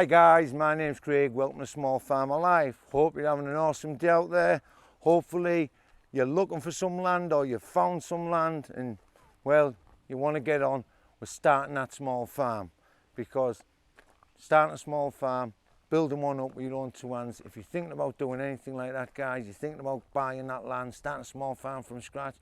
Hi guys, my name's Craig, welcome to Small Farmer Life. Hope you're having an awesome day out there. Hopefully you're looking for some land or you've found some land and well, you want to get on with starting that small farm, because starting a small farm, building one up with your own two hands, if you're thinking about doing anything like that guys, you're thinking about buying that land, starting a small farm from scratch,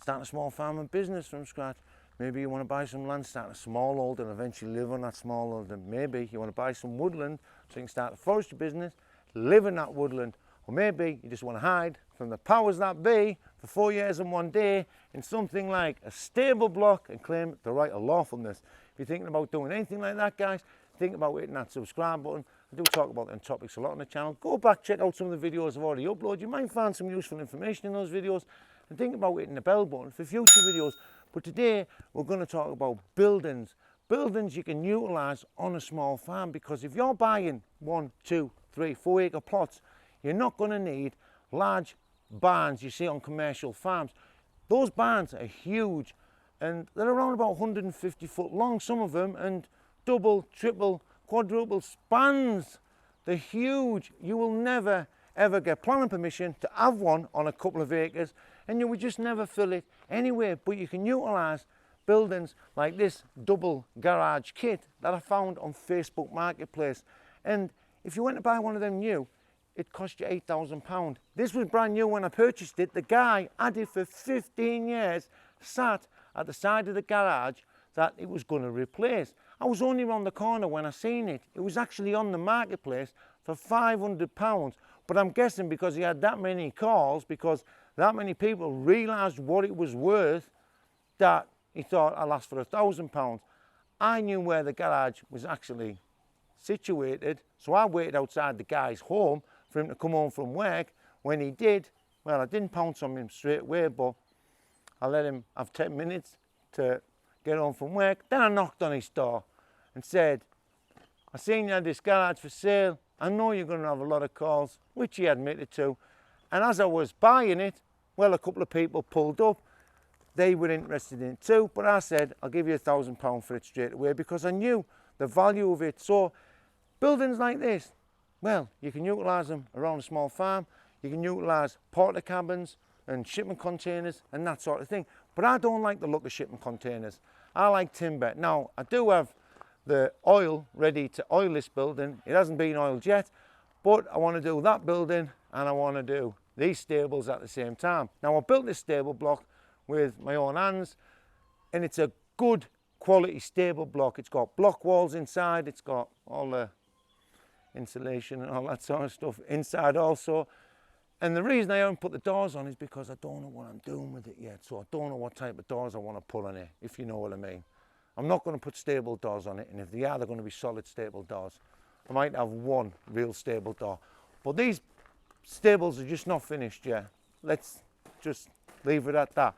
starting a small farm and business from scratch. Maybe you want to buy some land, start a smallholder and eventually live on that smallholder. Maybe you want to buy some woodland so you can start a forestry business, live in that woodland. Or maybe you just want to hide from the powers that be for 4 years and 1 day in something like a stable block and claim the right of lawfulness. If you're thinking about doing anything like that guys, think about hitting that subscribe button. I do talk about them topics a lot on the channel. Go back, check out some of the videos I've already uploaded. You might find some useful information in those videos. And think about hitting the bell button for future videos. But today we're going to talk about buildings. Buildings you can utilise on a small farm, because if you're buying 1, 2, 3, 4 acre plots, you're not going to need large barns you see on commercial farms. Those barns are huge and they're around about 150 foot long, some of them, and double, triple, quadruple spans. They're huge. You will never ever get planning permission to have one on a couple of acres, and you would just never fill it anyway. But you can utilise buildings like this double garage kit that I found on Facebook Marketplace, and if you went to buy one of them new, it cost you £8,000. This was brand new when I purchased it. The guy had it for 15 years, sat at the side of the garage that it was going to replace. I was only around the corner when I seen it. It was actually on the marketplace for £500. But I'm guessing because he had that many calls, because that many people realised what it was worth, that he thought I'll ask for £1,000. I knew where the garage was actually situated, so I waited outside the guy's home for him to come home from work. When he did, well, I didn't pounce on him straight away, but I let him have 10 minutes to get home from work. Then I knocked on his door and said, I seen you had this garage for sale. I know you're going to have a lot of calls, which he admitted to. And as I was buying it, well, a couple of people pulled up. They were interested in it too, but I said, I'll give you £1,000 for it straight away, because I knew the value of it. So buildings like this, well, you can utilise them around a small farm. You can utilise porta cabins and shipping containers and that sort of thing. But I don't like the look of shipping containers. I like timber. Now, I do have the oil ready to oil this building. It hasn't been oiled yet, but I want to do that building and I want to do these stables at the same time. Now, I built this stable block with my own hands, and it's a good quality stable block. It's got block walls inside, it's got all the insulation and all that sort of stuff inside also. And the reason I haven't put the doors on is because I don't know what I'm doing with it yet. So I don't know what type of doors I want to put on it, if you know what I mean. I'm not going to put stable doors on it, and if they are, they're going to be solid stable doors. I might have one real stable door. But these stables are just not finished yet. Let's just leave it at that.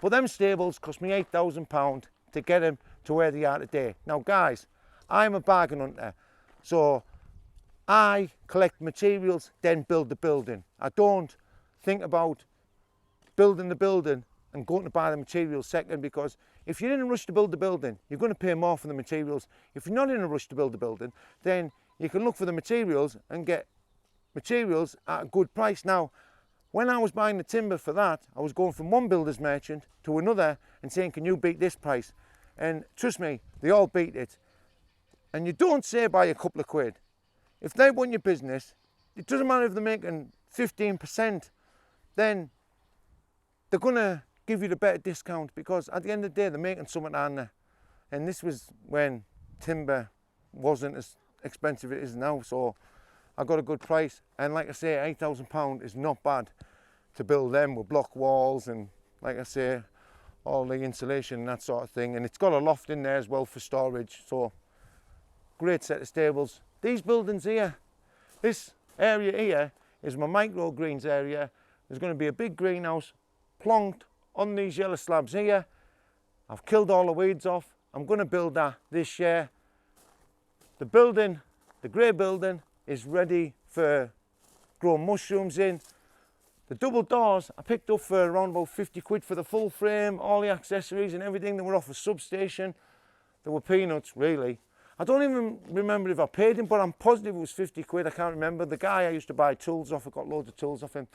But them stables cost me £8,000 to get them to where they are today. Now guys, I'm a bargain hunter. So I collect materials, then build the building. I don't think about building the building and going to buy the materials second, because if you're in a rush to build the building, you're going to pay more for the materials. If you're not in a rush to build the building, then you can look for the materials and get materials at a good price. Now, when I was buying the timber for that, I was going from one builder's merchant to another and saying, can you beat this price? And trust me, they all beat it. And you don't say by a couple of quid. If they want your business, it doesn't matter if they're making 15%, then they're going to give you the better discount, because at the end of the day, they're making something, aren't they? And this was when timber wasn't as expensive as it is now, so I got a good price. And like I say, £8,000 is not bad to build them with block walls and, like I say, all the insulation and that sort of thing. And it's got a loft in there as well for storage, so great set of stables. These buildings here, this area here is my microgreens area. There's going to be a big greenhouse plonked on these yellow slabs here. I've killed all the weeds off. I'm going to build that this year. The building, the grey building, is ready for growing mushrooms in. The double doors I picked up for around about 50 quid for the full frame, all the accessories and everything. They were off a substation. They were peanuts really. I don't even remember if I paid him, but I'm positive it was 50 quid. I can't remember. The guy I used to buy tools off, I got loads of tools off him.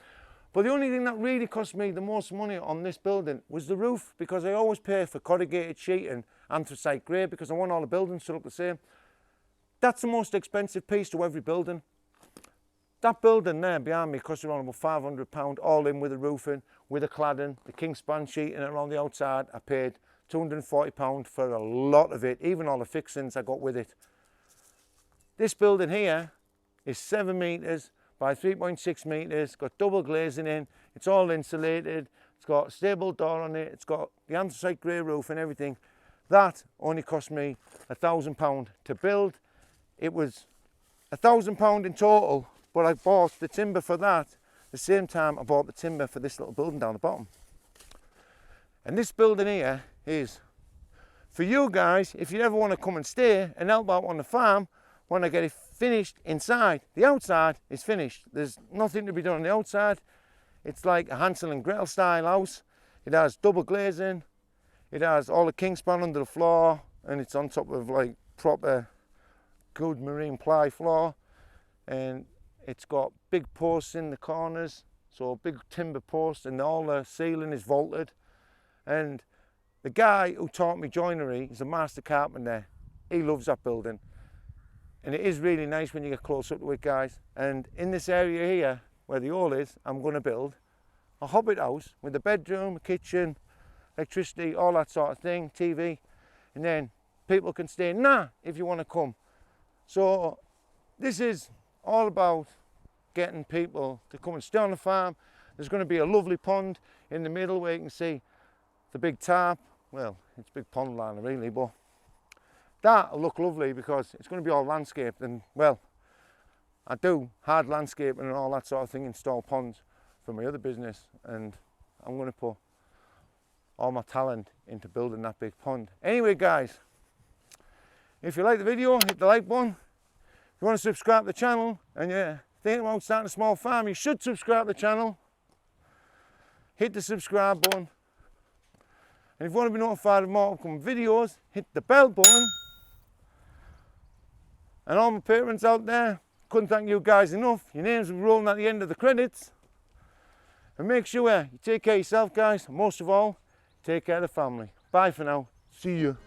But the only thing that really cost me the most money on this building was the roof, because I always pay for corrugated sheet and anthracite grey because I want all the buildings to look the same. That's the most expensive piece to every building. That building there behind me cost around about £500, all in with the roofing, with the cladding, the Kingspan sheeting around the outside. I paid £240 for a lot of it, even all the fixings I got with it. This building here is 7 metres by 3.6 metres, got double glazing in, it's all insulated, it's got a stable door on it, it's got the anthracite grey roof and everything. That only cost me £1,000 to build. It was £1,000 in total, but I bought the timber for that the same time I bought the timber for this little building down the bottom. And this building here is for you guys, if you ever want to come and stay and help out on the farm when I get it finished inside. The outside is finished. There's nothing to be done on the outside. It's like a Hansel and Gretel style house. It has double glazing. It has all the Kingspan under the floor, and it's on top of like proper good marine ply floor. And it's got big posts in the corners, so big timber posts, and all the ceiling is vaulted. And the guy who taught me joinery is a master carpenter. He loves that building. And it is really nice when you get close up to it, guys. And in this area here, where the hole is, I'm going to build a hobbit house with a bedroom, a kitchen, electricity, all that sort of thing, TV. And then people can stay if you want to come. So this is all about getting people to come and stay on the farm. There's going to be a lovely pond in the middle where you can see the big tarp. Well, it's big pond liner really, but that'll look lovely because it's going to be all landscaped. And well, I do hard landscaping and all that sort of thing, install ponds for my other business, and I'm going to put all my talent into building that big pond. Anyway guys, if you like the video, hit the like button. If you want to subscribe to the channel and you're thinking about starting a small farm, you should subscribe to the channel. Hit the subscribe button. And if you want to be notified of more upcoming videos, hit the bell button. And all my patrons out there, couldn't thank you guys enough. Your names will be rolling at the end of the credits. And make sure you take care of yourself, guys. And most of all, take care of the family. Bye for now. See you.